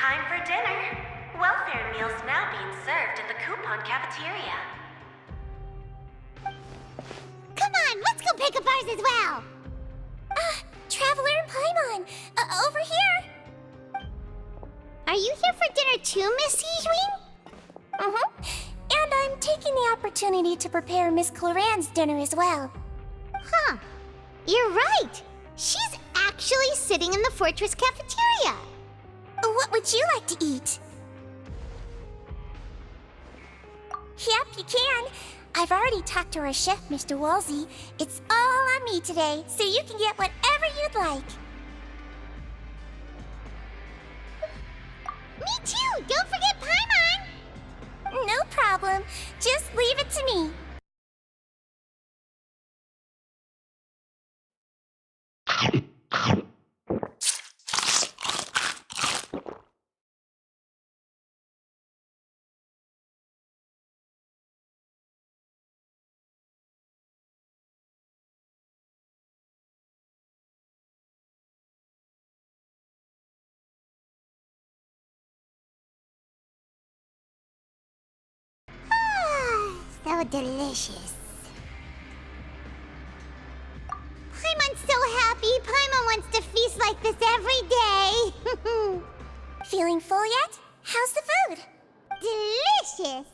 Time for dinner. Welfare meals now being served in the coupon cafeteria. Come on, let's go pick up ours as well! Traveler and Paimon, over here! Are you here for dinner too, Miss Sijwin? And I'm taking the opportunity to prepare Miss Cloran's dinner as well. Huh. You're right. She's actually sitting in the fortress cafeteria. What would you like to eat? Yep, you can. I've already talked to our chef, Mr. Wolsey. It's all on me today, so you can get whatever you'd like. Me too! Don't forget Paimon! No problem. Just leave it to me. So delicious. Paimon's so happy. Paimon wants to feast like this every day. Feeling full yet? How's the food? Delicious.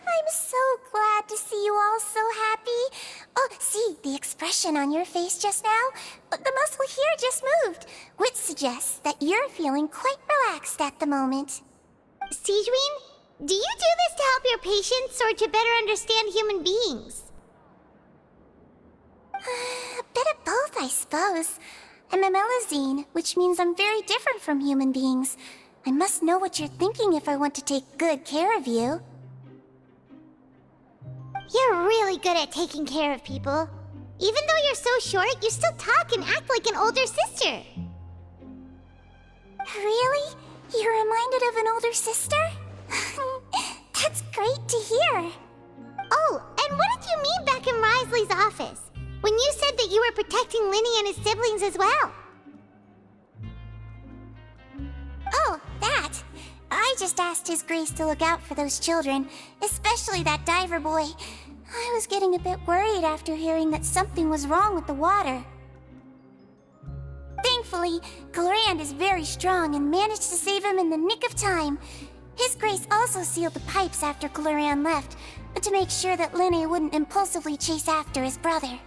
I'm so glad to see you all so happy. Oh, see, the expression on your face just now? The muscle here just moved, which suggests that you're feeling quite relaxed at the moment. Sijwin, do you do this to help your patients or to better understand human beings? A bit of both, I suppose. I'm a Melazine, which means I'm very different from human beings. I must know what you're thinking if I want to take good care of you. You're really good at taking care of people. Even though you're so short, you still talk and act like an older sister. Really? You're reminded of an older sister? That's great to hear. Oh, and what did you mean back in Risley's office? When you said that you were protecting Linny and his siblings as well? Oh, that. I just asked His Grace to look out for those children, especially that diver boy. I was getting a bit worried after hearing that something was wrong with the water. Thankfully, Clorand is very strong and managed to save him in the nick of time. His Grace also sealed the pipes after Clorand left, to make sure that Linny wouldn't impulsively chase after his brother.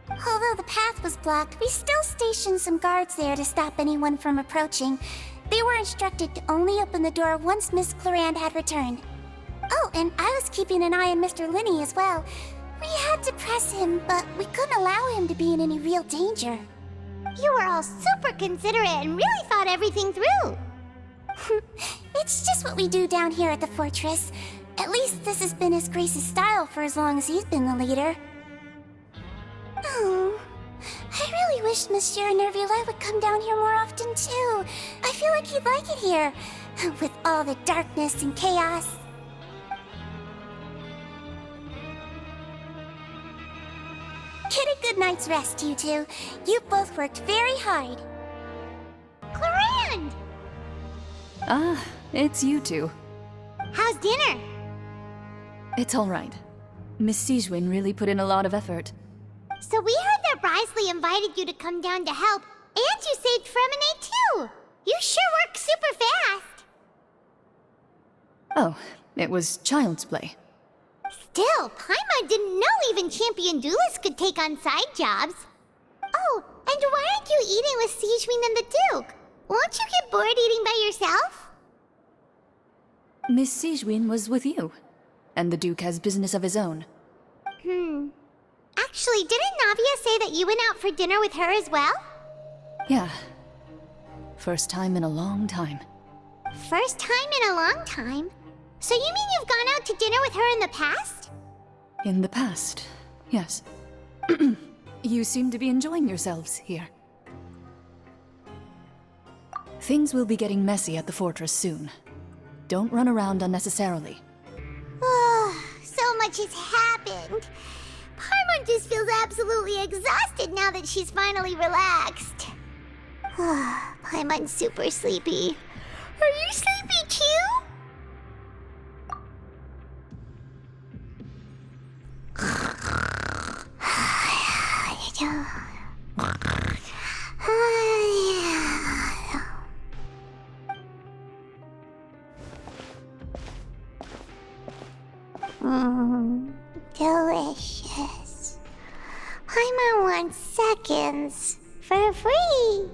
Although the path was blocked, we still stationed some guards there to stop anyone from approaching. They were instructed to only open the door once Miss Clorand had returned. Oh, and I was keeping an eye on Mr. Linny as well. We had to press him, but we couldn't allow him to be in any real danger. You were all super considerate and really thought everything through. It's just what we do down here at the fortress. At least this has been His Grace's style for as long as he's been the leader. Oh, I really wish Monsieur Nervula would come down here more often too. I feel like he'd like it here, with all the darkness and chaos. Get a good night's rest, you two. You both worked very hard. Clorand! Ah, it's you two. How's dinner? It's all right. Miss Sijwin really put in a lot of effort. So we heard that Risley invited you to come down to help, and you saved Fremonade too! You sure work super fast! Oh, it was child's play. Still, Paimon didn't know even champion duelists could take on side jobs. Oh, and why aren't you eating with Sijwin and the Duke? Won't you get bored eating by yourself? Miss Sijwin was with you, and the Duke has business of his own. Actually, didn't Navia say that you went out for dinner with her as well? Yeah. First time in a long time. First time in a long time? So you mean you've gone out to dinner with her in the past? In the past, yes. You seem to be enjoying yourselves here. Things will be getting messy at the fortress soon. Don't run around unnecessarily. So much has happened. Paimon just feels absolutely exhausted now that she's finally relaxed. I'm super sleepy. Are you sleepy too? Delicious. I'm on 1 seconds for free.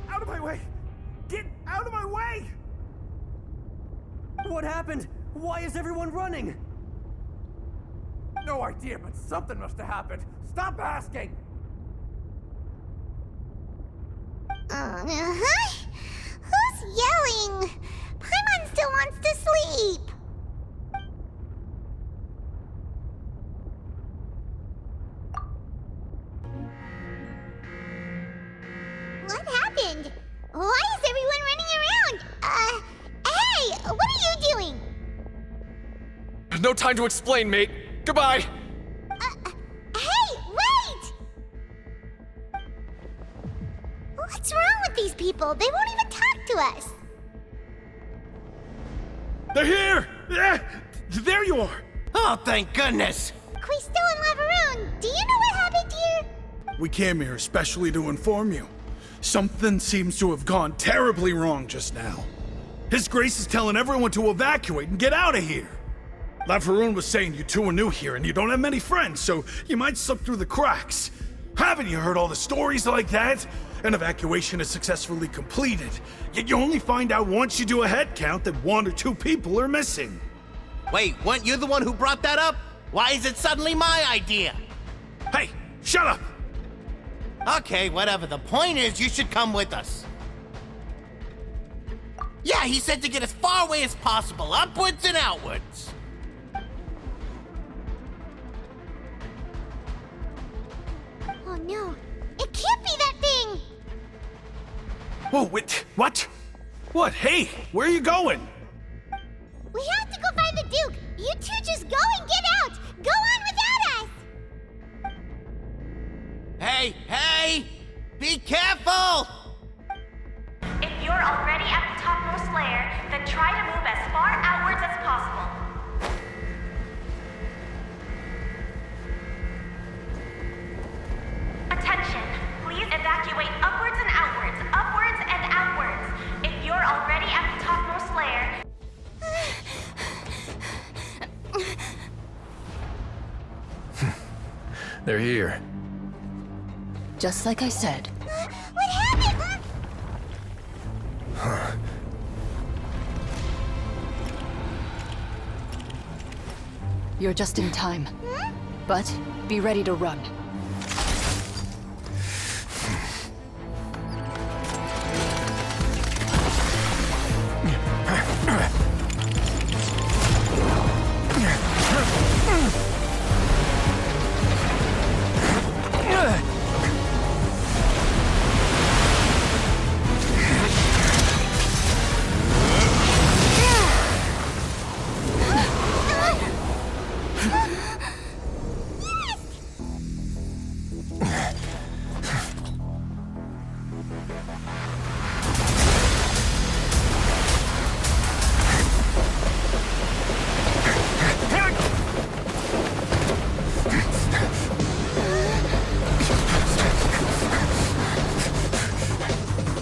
Out of my way! Get out of my way! What happened? Why is everyone running? No idea, but something must have happened. Stop asking! Who's yelling? Paimon still wants to sleep. What happened? Why is everyone running around? Hey, what are you doing? No time to explain, mate. Goodbye. Hey, wait! What's wrong with these people? They won't even talk to us. They're here! There you are! Oh, thank goodness! Quisto and Lavaroon, do you know what happened here? We came here especially to inform you. Something seems to have gone terribly wrong just now. His Grace is telling everyone to evacuate and get out of here. Lavaroon was saying you two are new here and you don't have many friends, so you might slip through the cracks. Haven't you heard all the stories like that? An evacuation is successfully completed, yet you only find out once you do a head count that 1 or 2 people are missing. Wait, weren't you the one who brought that up? Why is it suddenly my idea? Hey, shut up! Okay, whatever. The point is, you should come with us. Yeah, he said to get as far away as possible, upwards and outwards. Oh no, it can't be that thing! Whoa, wait, what? What? Hey, where are you going? We have to go find the Duke! You two just go and get out! Go on without us! Hey! Be careful! If you're already at the topmost layer, then try to move as far outwards as possible. Attention! Please evacuate upwards and outwards, upwards and outwards. If you're already at the topmost layer... They're here. Just like I said. What happened? You're just in time. But be ready to run.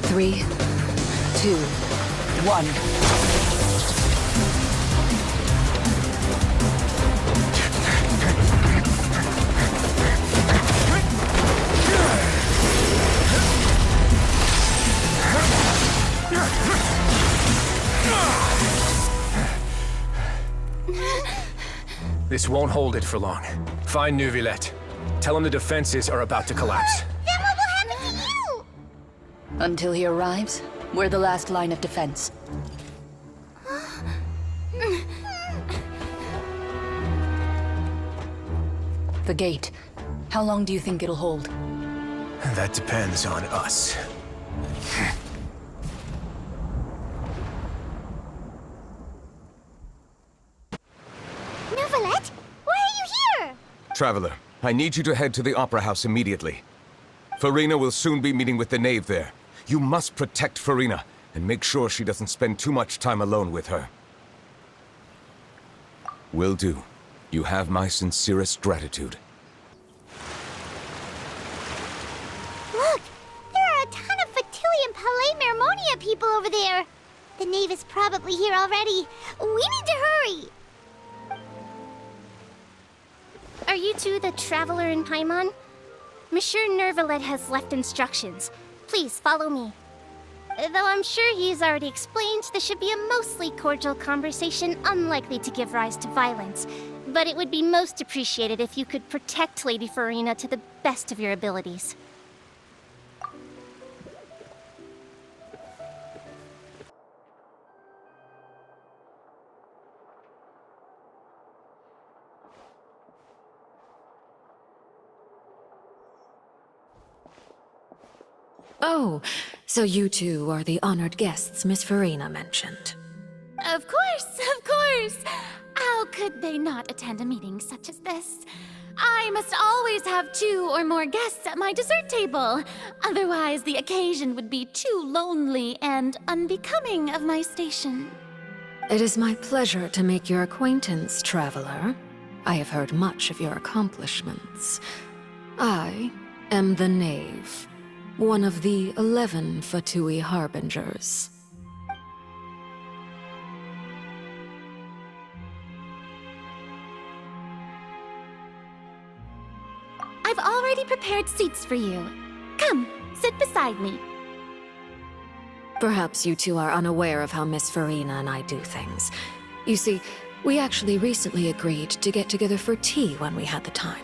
Three, 2, 1. This won't hold it for long. Find Neuvillette. Tell him the defenses are about to collapse. Then what will happen to you? Until he arrives, we're the last line of defense. The gate. How long do you think it'll hold? That depends on us. Neuvillette, why are you here? Traveler, I need you to head to the Opera House immediately. Farina will soon be meeting with the knave there. You must protect Farina, and make sure she doesn't spend too much time alone with her. Will do. You have my sincerest gratitude. Look, there are a ton of Fatui and Palais Mermonia people over there. The knave is probably here already. We need to hurry. Are you two the traveler in Paimon? Monsieur Neuvillette has left instructions. Please follow me. Though I'm sure he's already explained, this should be a mostly cordial conversation, unlikely to give rise to violence. But it would be most appreciated if you could protect Lady Farina to the best of your abilities. Oh, so you two are the honored guests Miss Farina mentioned. Of course, of course! How could they not attend a meeting such as this? I must always have 2 or more guests at my dessert table. Otherwise, the occasion would be too lonely and unbecoming of my station. It is my pleasure to make your acquaintance, traveler. I have heard much of your accomplishments. I am the knave. One of the 11 Fatui Harbingers. I've already prepared seats for you. Come, sit beside me. Perhaps you two are unaware of how Miss Farina and I do things. You see, we actually recently agreed to get together for tea when we had the time.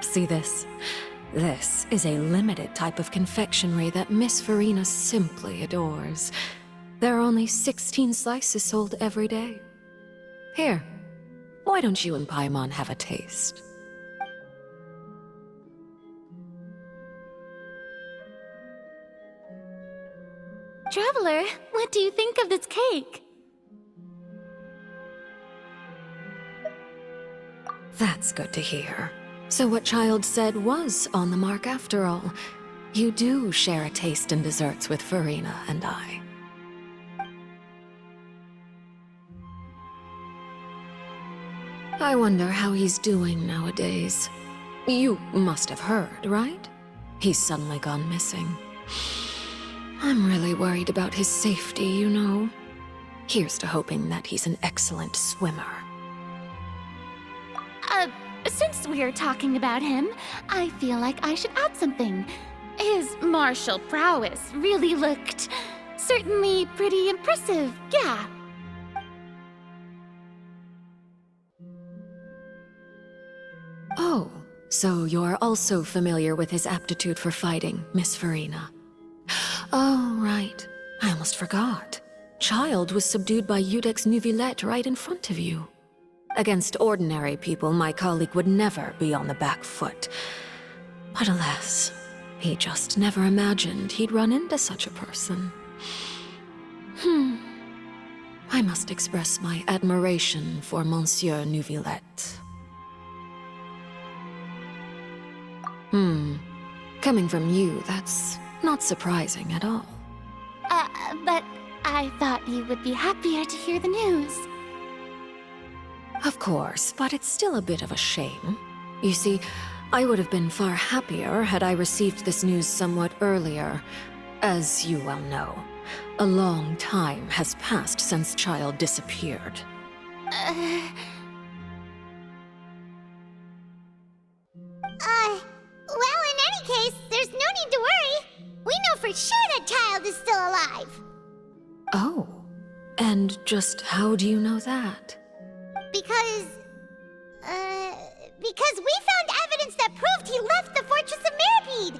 See this? This is a limited type of confectionery that Miss Farina simply adores. There are only 16 slices sold every day. Here, why don't you and Paimon have a taste? Traveler, what do you think of this cake? That's good to hear. So what Child said was on the mark after all. You do share a taste in desserts with Farina and I. I wonder how he's doing nowadays. You must have heard, right? He's suddenly gone missing. I'm really worried about his safety, you know. Here's to hoping that he's an excellent swimmer. Since we're talking about him, I feel like I should add something. His martial prowess really looked certainly pretty impressive, yeah. Oh, so you're also familiar with his aptitude for fighting, Miss Farina. Oh, right. I almost forgot. Child was subdued by Iudex Neuvillette right in front of you. Against ordinary people, my colleague would never be on the back foot. But alas, he just never imagined he'd run into such a person. I must express my admiration for Monsieur Neuvillette. Coming from you, that's not surprising at all. But I thought you would be happier to hear the news. Of course, but it's still a bit of a shame. You see, I would have been far happier had I received this news somewhat earlier. As you well know, a long time has passed since Child disappeared. Well, in any case, there's no need to worry. We know for sure that Child is still alive. Oh, and just how do you know that? Because we found evidence that proved he left the Fortress of Mirapede.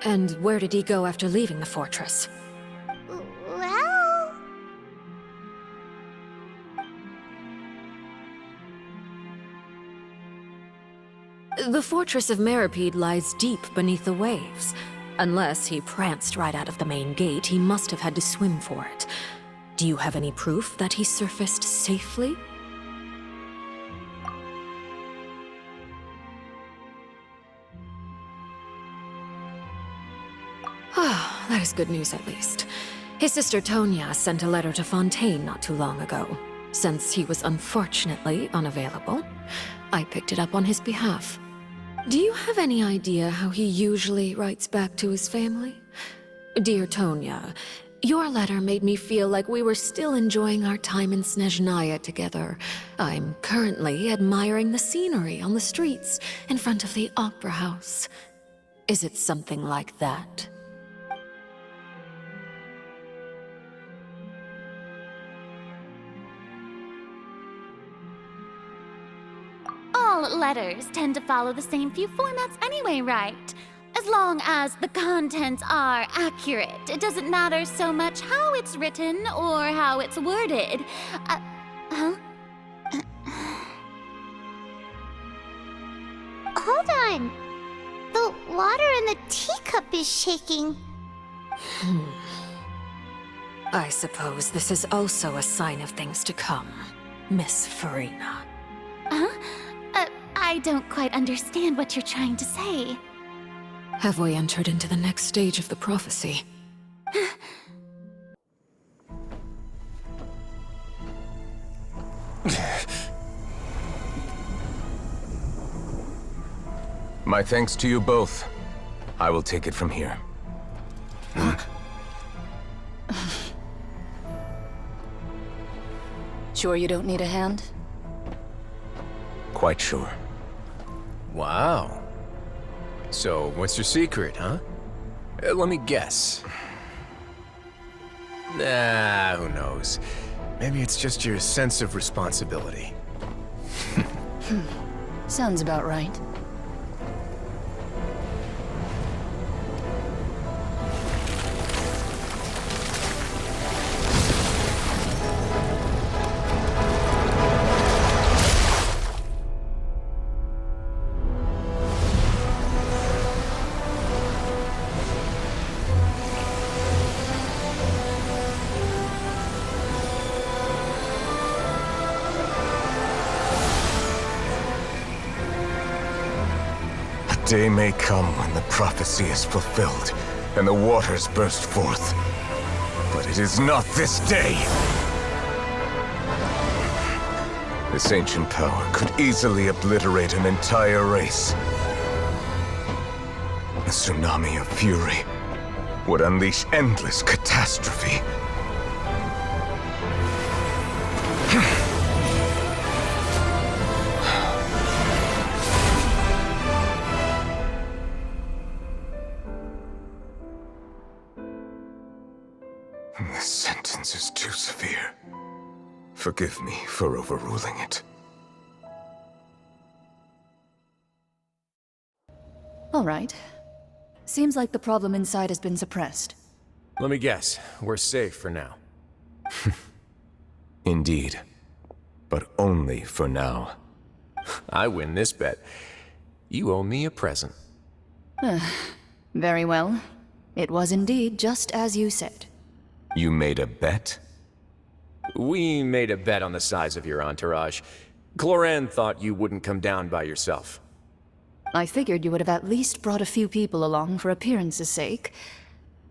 And where did he go after leaving the fortress? Well... The Fortress of Mirapede lies deep beneath the waves. Unless he pranced right out of the main gate, he must have had to swim for it. Do you have any proof that he surfaced safely? that is good news at least. His sister Tonya sent a letter to Fontaine not too long ago. Since he was unfortunately unavailable, I picked it up on his behalf. Do you have any idea how he usually writes back to his family? Dear Tonya, your letter made me feel like we were still enjoying our time in Snezhnaya together. I'm currently admiring the scenery on the streets in front of the opera house. Is it something like that? All letters tend to follow the same few formats anyway, right? As long as the contents are accurate, it doesn't matter so much how it's written or how it's worded. Huh? Hold on. The water in the teacup is shaking. I suppose this is also a sign of things to come, Miss Farina. Huh? I don't quite understand what you're trying to say. Have we entered into the next stage of the prophecy? My thanks to you both. I will take it from here. Sure you don't need a hand? Quite sure. Wow. So, what's your secret, huh? Let me guess. Nah, who knows? Maybe it's just your sense of responsibility. Sounds about right. A day may come when the prophecy is fulfilled, and the waters burst forth. But it is not this day! This ancient power could easily obliterate an entire race. A tsunami of fury would unleash endless catastrophe. This sentence is too severe. Forgive me for overruling it. All right. Seems like the problem inside has been suppressed. Let me guess. We're safe for now. Indeed. But only for now. I win this bet. You owe me a present. Very well. It was indeed just as you said. You made a bet? We made a bet on the size of your entourage. Cloran thought you wouldn't come down by yourself. I figured you would have at least brought a few people along for appearance's sake.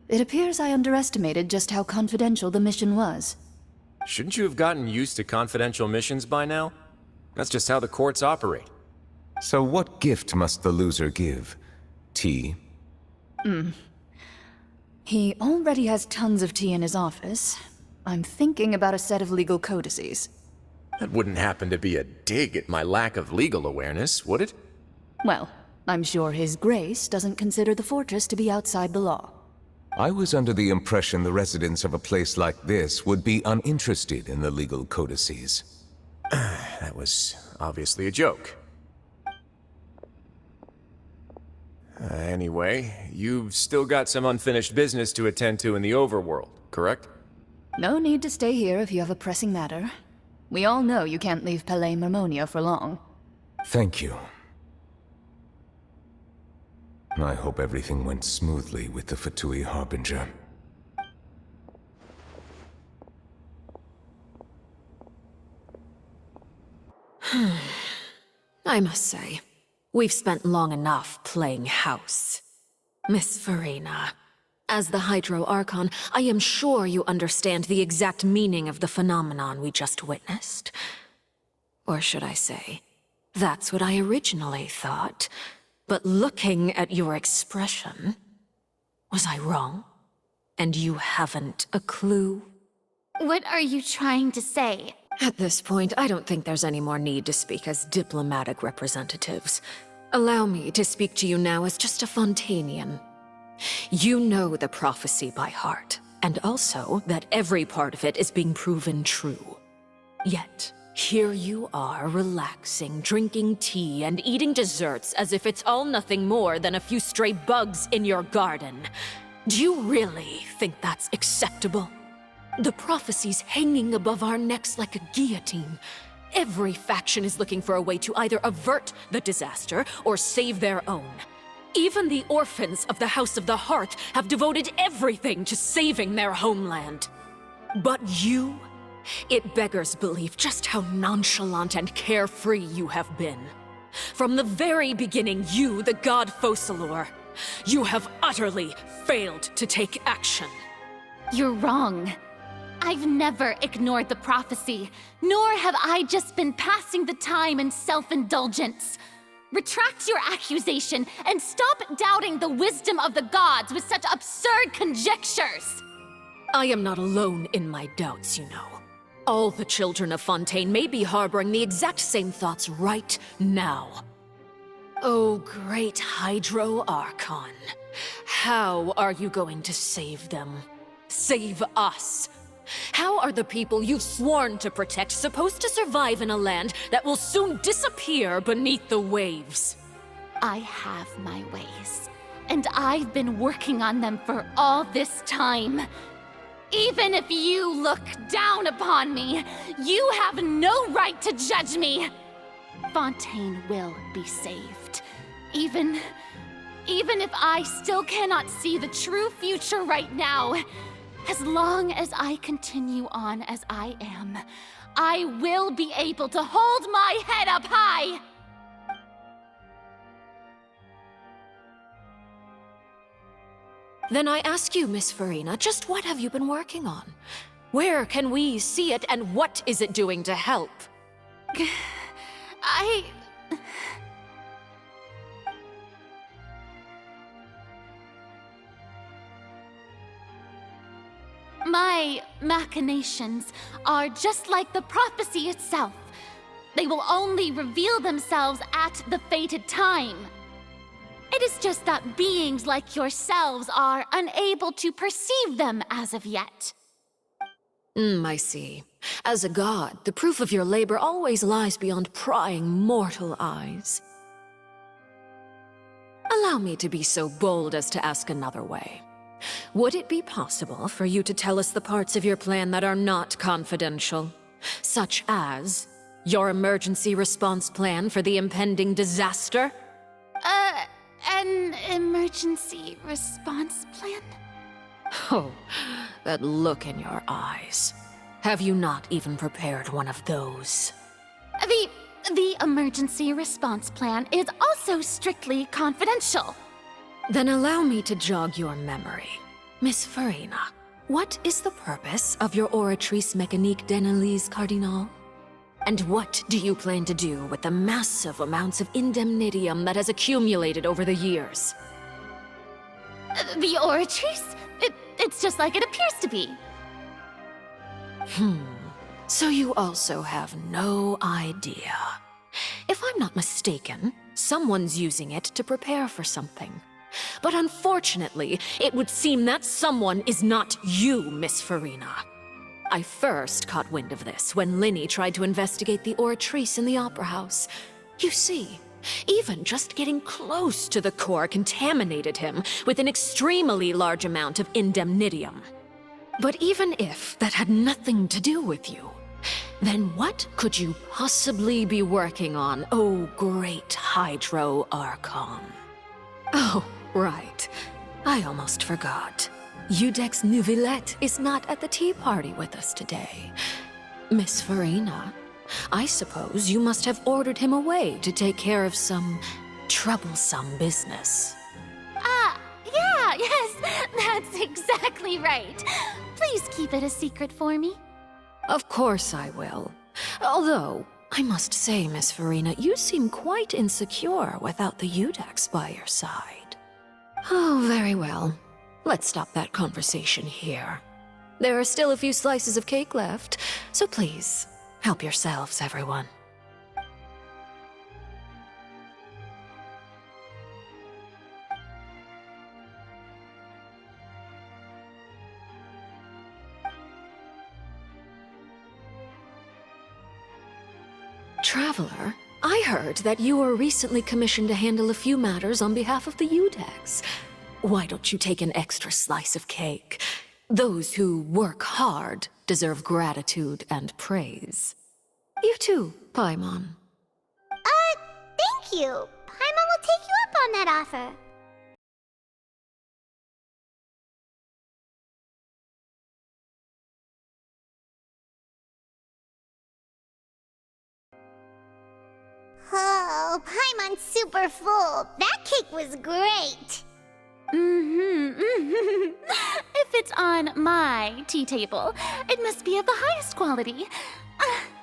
It appears I underestimated just how confidential the mission was. Shouldn't you have gotten used to confidential missions by now? That's just how the courts operate. So what gift must the loser give? Tea? He already has tons of tea in his office. I'm thinking about a set of legal codices. That wouldn't happen to be a dig at my lack of legal awareness, would it? Well, I'm sure His Grace doesn't consider the fortress to be outside the law. I was under the impression the residents of a place like this would be uninterested in the legal codices. That was obviously a joke. Anyway, you've still got some unfinished business to attend to in the overworld, correct? No need to stay here if you have a pressing matter. We all know you can't leave Palais Mermonia for long. Thank you. I hope everything went smoothly with the Fatui Harbinger. I must say, we've spent long enough playing house. Miss Farina, As the Hydro Archon, I am sure you understand the exact meaning of the phenomenon we just witnessed. Or should I say, that's what I originally thought. But looking at your expression, was I wrong? And you haven't a clue? What are you trying to say? At this point, I don't think there's any more need to speak as diplomatic representatives. Allow me to speak to you now as just a Fontanian. You know the prophecy by heart, and also that every part of it is being proven true. Yet, here you are relaxing, drinking tea, and eating desserts as if it's all nothing more than a few stray bugs in your garden. Do you really think that's acceptable? The prophecy's hanging above our necks like a guillotine. Every faction is looking for a way to either avert the disaster or save their own. Even the orphans of the House of the Hearth have devoted everything to saving their homeland. But you? It beggars belief just how nonchalant and carefree you have been. From the very beginning, you, the god Focalor, you have utterly failed to take action. You're wrong. I've never ignored the prophecy, nor have I just been passing the time in self-indulgence. Retract your accusation and stop doubting the wisdom of the gods with such absurd conjectures! I am not alone in my doubts, you know. All the children of Fontaine may be harboring the exact same thoughts right now. Oh, great Hydro Archon. How are you going to save them? Save us? How are the people you've sworn to protect supposed to survive in a land that will soon disappear beneath the waves? I have my ways, and I've been working on them for all this time. Even if you look down upon me, you have no right to judge me. Fontaine will be saved. Even if I still cannot see the true future right now, as long as I continue on as I am, I will be able to hold my head up high! Then I ask you, Miss Farina, just what have you been working on? Where can we see it, and what is it doing to help? My machinations are just like the prophecy itself. They will only reveal themselves at the fated time. It is just that beings like yourselves are unable to perceive them as of yet. I see. As a god, the proof of your labor always lies beyond prying mortal eyes. Allow me to be so bold as to ask another way. Would it be possible for you to tell us the parts of your plan that are not confidential? Such as your emergency response plan for the impending disaster? An emergency response plan? Oh, that look in your eyes. Have you not even prepared one of those? The emergency response plan is also strictly confidential. Then allow me to jog your memory. Miss Farina, what is the purpose of your Oratrice Mécanique d'Analyse Cardinal? And what do you plan to do with the massive amounts of indemnitium that has accumulated over the years? The Oratrice? It's just like it appears to be. So you also have no idea. If I'm not mistaken, someone's using it to prepare for something. But unfortunately, it would seem that someone is not you, Miss Farina. I first caught wind of this when Linny tried to investigate the Oratrice in the Opera House. You see, even just getting close to the core contaminated him with an extremely large amount of indemnitium. But even if that had nothing to do with you, then what could you possibly be working on, oh great Hydro Archon? Oh, right. I almost forgot. Udex Neuvillette is not at the tea party with us today. Miss Farina, I suppose you must have ordered him away to take care of some troublesome business. Yes, That's exactly right. Please keep it a secret for me. Of course I will. Although, I must say, Miss Farina, you seem quite insecure without the Udex by your side. Oh, very well. Let's stop that conversation here. There are still a few slices of cake left, so please, help yourselves, everyone. Traveler, I heard that you were recently commissioned to handle a few matters on behalf of the Udex. Why don't you take an extra slice of cake? Those who work hard deserve gratitude and praise. You too, Paimon. Thank you. Paimon will take you up on that offer. Oh, Paimon's super full. That cake was great. If it's on my tea table, it must be of the highest quality.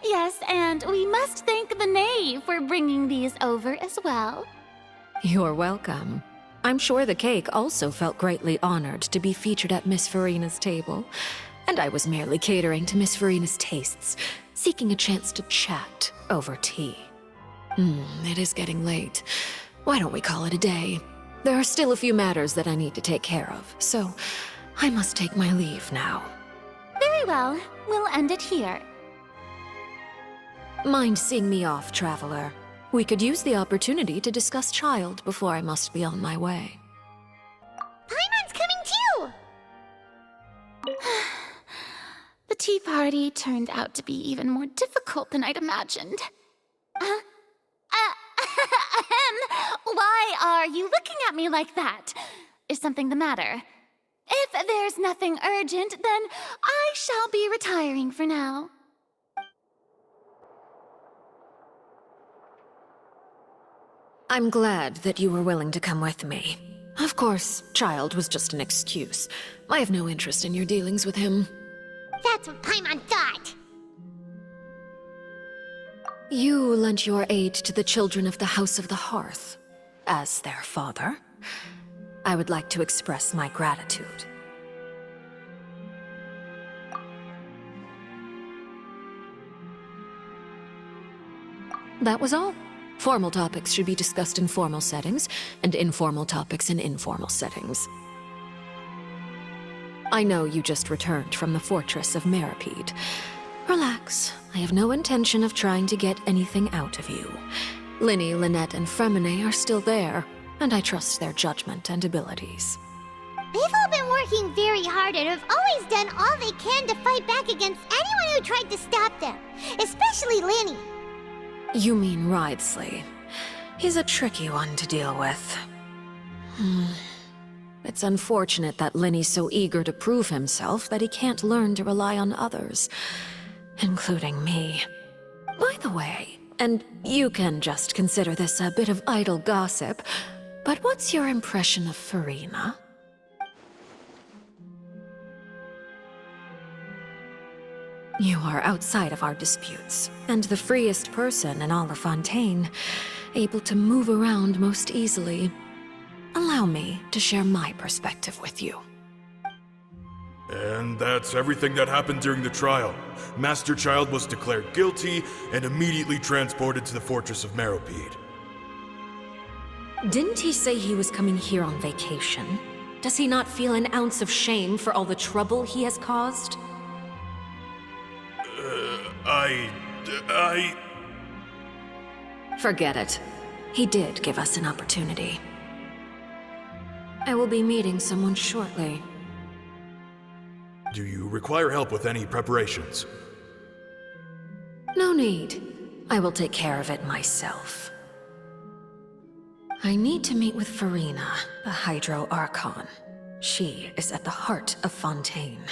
Yes, and we must thank the knave for bringing these over as well. You're welcome. I'm sure the cake also felt greatly honored to be featured at Miss Farina's table. And I was merely catering to Miss Farina's tastes, seeking a chance to chat over tea. It is getting late. Why don't we call it a day? There are still a few matters that I need to take care of, so I must take my leave now. Very well. We'll end it here. Mind seeing me off, Traveler? We could use the opportunity to discuss Child before I must be on my way. Paimon's coming too! The tea party turned out to be even more difficult than I'd imagined. Why are you looking at me like that? Is something the matter? If there's nothing urgent, then I shall be retiring for now. I'm glad that you were willing to come with me. Of course, Child was just an excuse. I have no interest in your dealings with him. That's what Paimon thought. You lent your aid to the children of the House of the Hearth. As their father, I would like to express my gratitude. That was all. Formal topics should be discussed in formal settings, and informal topics in informal settings. I know you just returned from the fortress of Meripede. Relax. I have no intention of trying to get anything out of you. Linny, Lynette, and Fremine are still there, and I trust their judgment and abilities. They've all been working very hard and have always done all they can to fight back against anyone who tried to stop them, especially Linny. You mean Wriothesley. He's a tricky one to deal with. It's unfortunate that Linny's so eager to prove himself that he can't learn to rely on others, including me. By the way, and you can just consider this a bit of idle gossip, but what's your impression of Farina? You are outside of our disputes, and the freest person in all of Fontaine, able to move around most easily. Allow me to share my perspective with you. And that's everything that happened during the trial. Master Child was declared guilty and immediately transported to the Fortress of Meripede. Didn't he say he was coming here on vacation? Does he not feel an ounce of shame for all the trouble he has caused? Forget it. He did give us an opportunity. I will be meeting someone shortly. Do you require help with any preparations? No need. I will take care of it myself. I need to meet with Farina, the Hydro Archon. She is at the heart of Fontaine.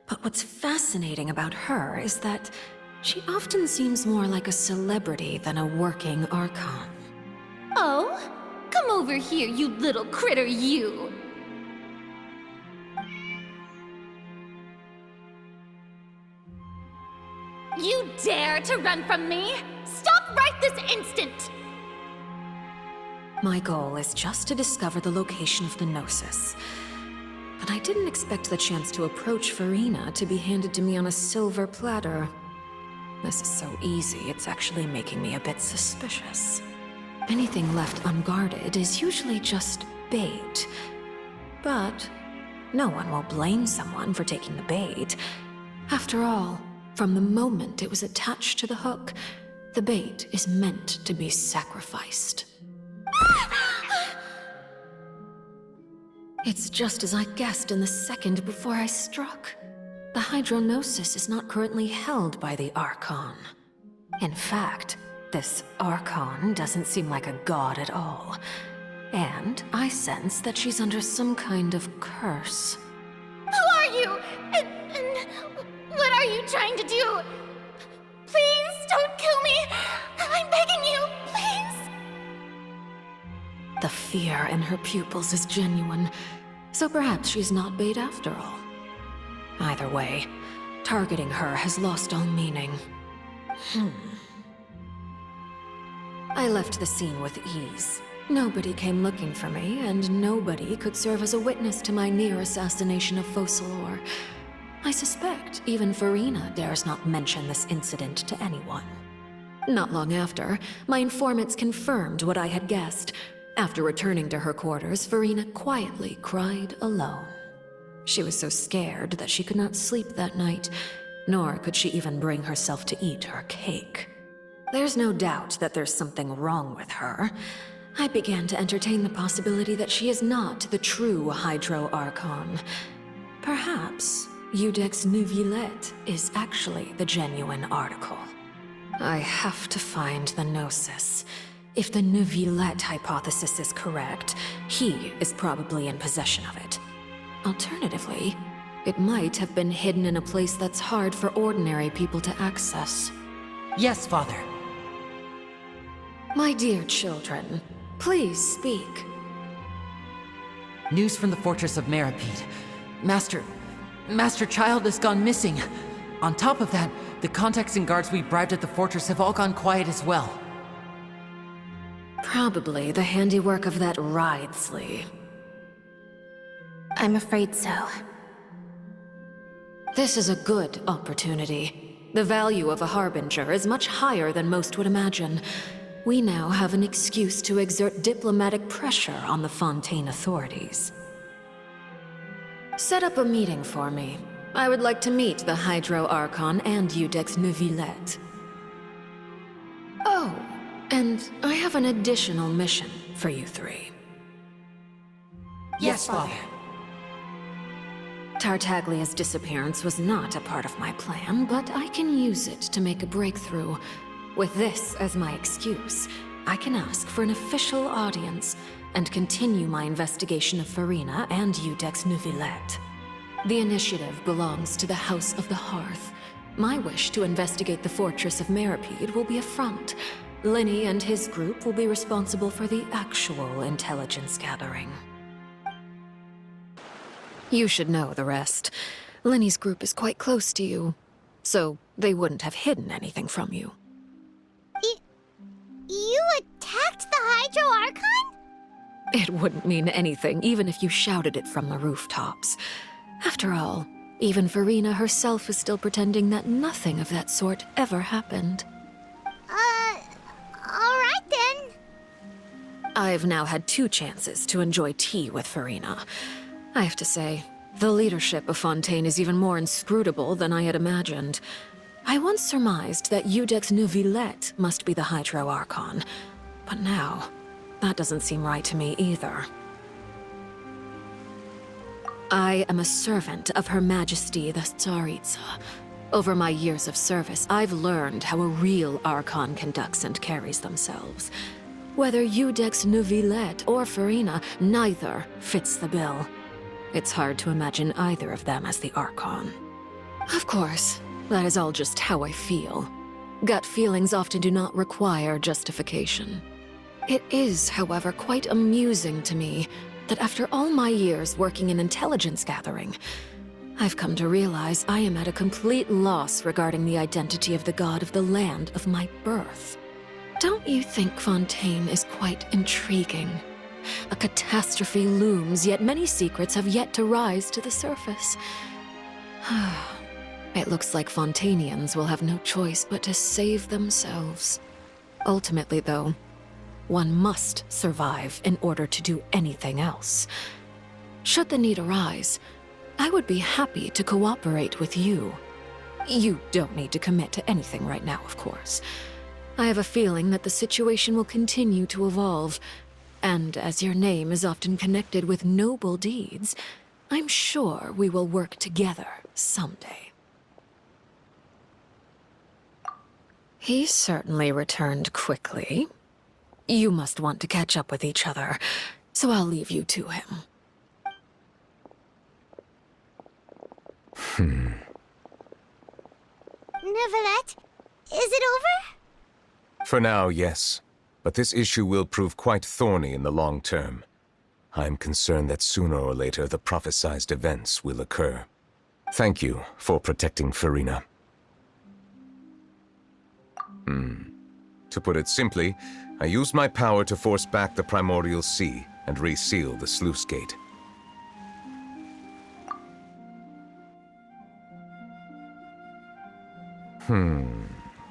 But what's fascinating about her is that she often seems more like a celebrity than a working Archon. Oh? Come over here, you little critter, you! You dare to run from me? Stop right this instant! My goal is just to discover the location of the Gnosis. But I didn't expect the chance to approach Farina to be handed to me on a silver platter. This is so easy, it's actually making me a bit suspicious. Anything left unguarded is usually just bait. But no one will blame someone for taking the bait. After all, from the moment it was attached to the hook, the bait is meant to be sacrificed. It's just as I guessed in the second before I struck. The Hydronosis is not currently held by the Archon. In fact, this Archon doesn't seem like a god at all. And I sense that she's under some kind of curse. Who are you? And what are you trying to do? Please don't kill me! I'm begging you, please! The fear in her pupils is genuine, so perhaps she's not bait after all. Either way, targeting her has lost all meaning. I left the scene with ease. Nobody came looking for me, and nobody could serve as a witness to my near assassination of Focalor. I suspect even Farina dares not mention this incident to anyone. Not long after, my informants confirmed what I had guessed. After returning to her quarters, Farina quietly cried alone. She was so scared that she could not sleep that night, nor could she even bring herself to eat her cake. There's no doubt that there's something wrong with her. I began to entertain the possibility that she is not the true Hydro Archon. Perhaps Iudex Neuvillette is actually the genuine article. I have to find the Gnosis. If the Neuvillette hypothesis is correct, he is probably in possession of it. Alternatively, it might have been hidden in a place that's hard for ordinary people to access. Yes, Father. My dear children, please speak. News from the Fortress of Meripede. Master Child has gone missing. On top of that, the contacts and guards we bribed at the fortress have all gone quiet as well. Probably the handiwork of that Wriothesley. I'm afraid so. This is a good opportunity. The value of a Harbinger is much higher than most would imagine. We now have an excuse to exert diplomatic pressure on the Fontaine authorities. Set up a meeting for me. I would like to meet the Hydro Archon and Iudex Neuvillette. Oh, and I have an additional mission for you three. Yes, Father. Tartaglia's disappearance was not a part of my plan, but I can use it to make a breakthrough. With this as my excuse, I can ask for an official audience and continue my investigation of Farina and Iudex Neuvillette. The initiative belongs to the House of the Hearth. My wish to investigate the Fortress of Meripede will be a front. Linny and his group will be responsible for the actual intelligence gathering. You should know the rest. Linny's group is quite close to you, so they wouldn't have hidden anything from you. You attacked the Hydro Archon? It wouldn't mean anything, even if you shouted it from the rooftops. After all, even Farina herself is still pretending that nothing of that sort ever happened. Alright then. I've now had 2 chances to enjoy tea with Farina. I have to say, the leadership of Fontaine is even more inscrutable than I had imagined. I once surmised that Iudex Neuvillette must be the Hydro Archon, but now, that doesn't seem right to me either. I am a servant of Her Majesty the Tsaritsa. Over my years of service, I've learned how a real Archon conducts and carries themselves. Whether Iudex Neuvillette or Farina, neither fits the bill. It's hard to imagine either of them as the Archon. Of course, that is all just how I feel. Gut feelings often do not require justification. It is, however, quite amusing to me that after all my years working in intelligence gathering, I've come to realize I am at a complete loss regarding the identity of the god of the land of my birth. Don't you think Fontaine is quite intriguing? A catastrophe looms, yet many secrets have yet to rise to the surface. It looks like Fontainians will have no choice but to save themselves. Ultimately, though, one must survive in order to do anything else. Should the need arise, I would be happy to cooperate with you. You don't need to commit to anything right now, of course. I have a feeling that the situation will continue to evolve, and as your name is often connected with noble deeds, I'm sure we will work together someday. He certainly returned quickly. You must want to catch up with each other, so I'll leave you to him. Neuvillette, is it over? For now, yes. But this issue will prove quite thorny in the long term. I'm concerned that sooner or later the prophesized events will occur. Thank you for protecting Furina. To put it simply, I used my power to force back the primordial sea and reseal the sluice gate.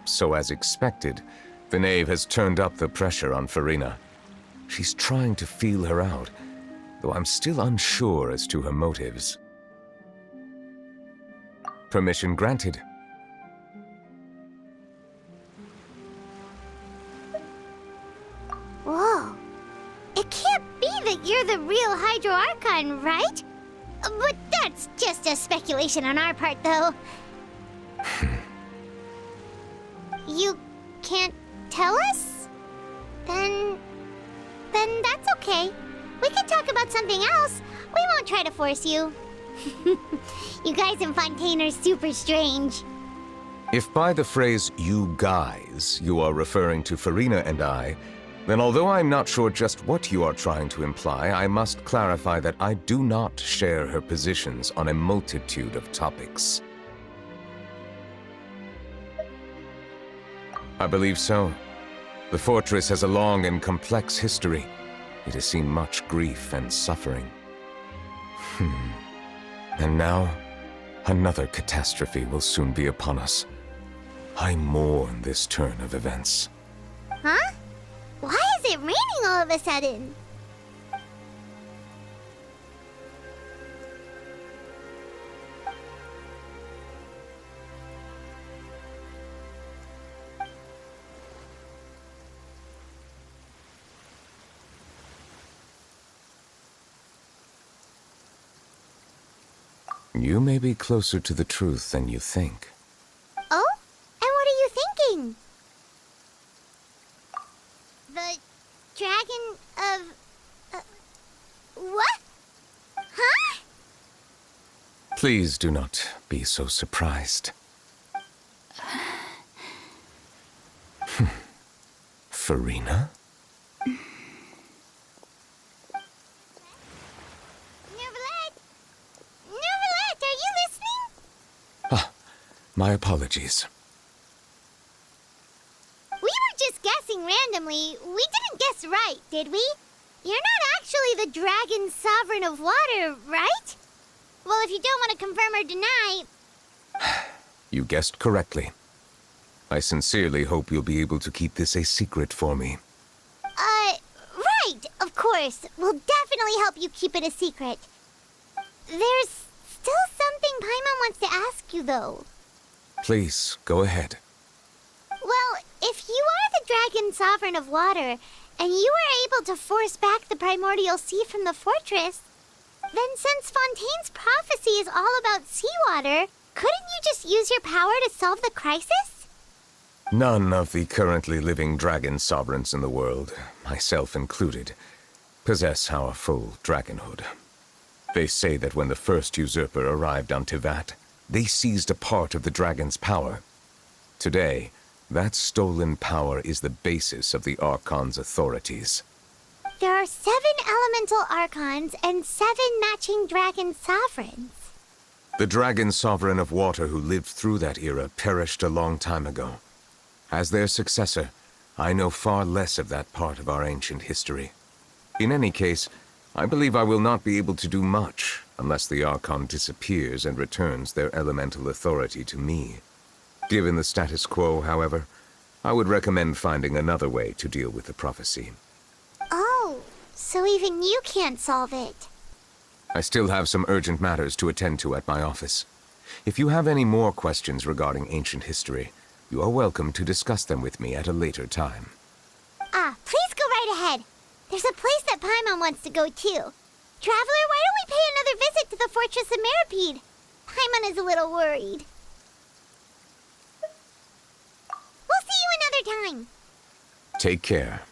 So as expected, the knave has turned up the pressure on Furina. She's trying to feel her out, though I'm still unsure as to her motives. Permission granted. Whoa. It can't be that you're the real Hydro Archon, right? But that's just a speculation on our part, though. You can't tell us? Then that's okay. We can talk about something else. We won't try to force you. You guys in Fontaine are super strange. If by the phrase, "you guys," you are referring to Furina and I, then although I'm not sure just what you are trying to imply, I must clarify that I do not share her positions on a multitude of topics. I believe so. The fortress has a long and complex history. It has seen much grief and suffering. And now, another catastrophe will soon be upon us. I mourn this turn of events. Huh? Why is it raining all of a sudden? You may be closer to the truth than you think. Oh? And what are you thinking? The dragon of... what? Huh? Please do not be so surprised. Furina? My apologies. We were just guessing randomly. We didn't guess right, did we? You're not actually the dragon sovereign of water, right? Well, if you don't want to confirm or deny... You guessed correctly. I sincerely hope you'll be able to keep this a secret for me. Right, of course. We'll definitely help you keep it a secret. There's still something Paimon wants to ask you, though. Please, go ahead. Well, if you are the dragon sovereign of water, and you were able to force back the primordial sea from the fortress, then since Fontaine's prophecy is all about seawater, couldn't you just use your power to solve the crisis? None of the currently living dragon sovereigns in the world, myself included, possess our full dragonhood. They say that when the first usurper arrived on Tivat, they seized a part of the dragon's power. Today, that stolen power is the basis of the Archon's authorities. There are 7 elemental Archons and 7 matching dragon sovereigns. The dragon sovereign of water who lived through that era perished a long time ago. As their successor, I know far less of that part of our ancient history. In any case, I believe I will not be able to do much unless the Archon disappears and returns their elemental authority to me. Given the status quo, however, I would recommend finding another way to deal with the prophecy. Oh, so even you can't solve it. I still have some urgent matters to attend to at my office. If you have any more questions regarding ancient history, you are welcome to discuss them with me at a later time. Please go right ahead. There's a place that Paimon wants to go too. Traveler, why don't we pay another visit to the Fortress of Meropide? Paimon is a little worried. We'll see you another time. Take care.